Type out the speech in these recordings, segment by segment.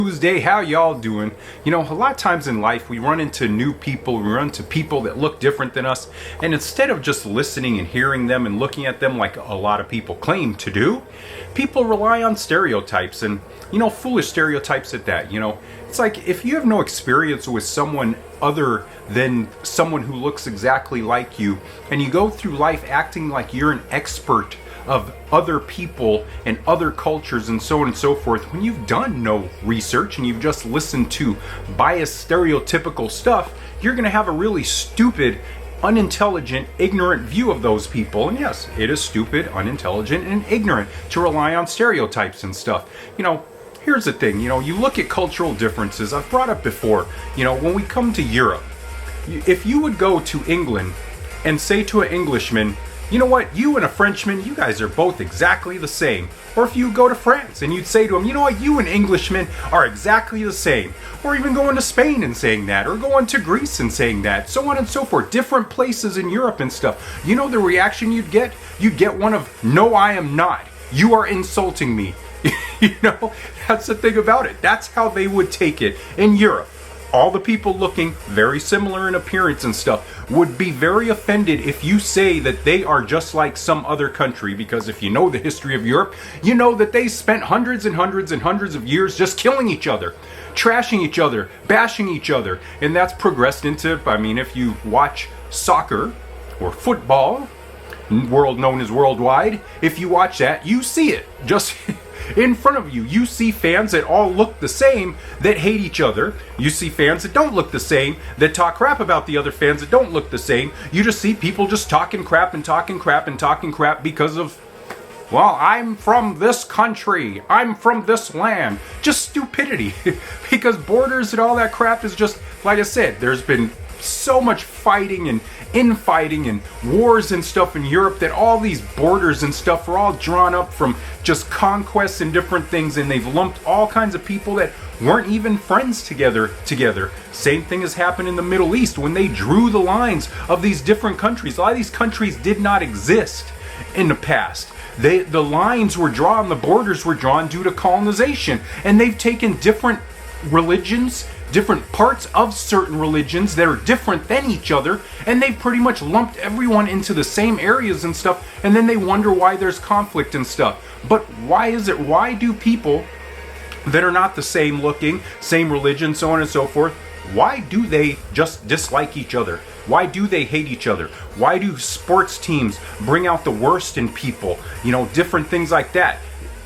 Tuesday, how y'all doing? You know, a lot of times in life we run into new people, we run into people that look different than us, and instead of just listening and hearing them and looking at them like a lot of people claim to do, people rely on stereotypes and, foolish stereotypes at that. It's like if you have no experience with someone other than someone who looks exactly like you, and you go through life acting like you're an expert of other people and other cultures and so on and so forth, when you've done no research and you've just listened to biased stereotypical stuff, you're going to have a really stupid, unintelligent, ignorant view of those people. And yes, it is stupid, unintelligent, and ignorant to rely on stereotypes and stuff. Here's the thing, you look at cultural differences. I've brought up before, when we come to Europe, if you would go to England and say to an Englishman, you know what, you and a Frenchman, you guys are both exactly the same. Or if you go to France and you'd say to him, you know what, you and Englishmen are exactly the same. Or even going to Spain and saying that, or going to Greece and saying that, so on and so forth. Different places in Europe and stuff. You know the reaction you'd get? You'd get one of, no, I am not. You are insulting me. That's the thing about it. That's how they would take it in Europe. All the people looking very similar in appearance and stuff would be very offended if you say that they are just like some other country, because if you know the history of Europe, you know that they spent hundreds and hundreds and hundreds of years just killing each other, trashing each other, bashing each other, and that's progressed into, if you watch soccer or football, world known as worldwide, if you watch that, you see it just in front of you. You see fans that all look the same that hate each other. You see fans that don't look the same that talk crap about the other fans that don't look the same. You just see people just talking crap and talking crap and talking crap because of, well, I'm from this country, I'm from this land. Just stupidity. Because borders and all that crap is just, like I said, there's been so much fighting and infighting and wars and stuff in Europe that all these borders and stuff are all drawn up from just conquests and different things, and they've lumped all kinds of people that weren't even friends together. Same thing has happened in the Middle East when they drew the lines of these different countries. A lot of these countries did not exist in the past. The lines were drawn, the borders were drawn due to colonization, and they've taken different religions, different parts of certain religions that are different than each other, and they've pretty much lumped everyone into the same areas and stuff, and then they wonder why there's conflict and stuff. But why do people that are not the same looking, same religion, so on and so forth, why do they just dislike each other? Why do they hate each other? Why do sports teams bring out the worst in people? Different things like that.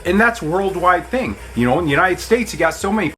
And that's a worldwide thing. In the United States, you got so many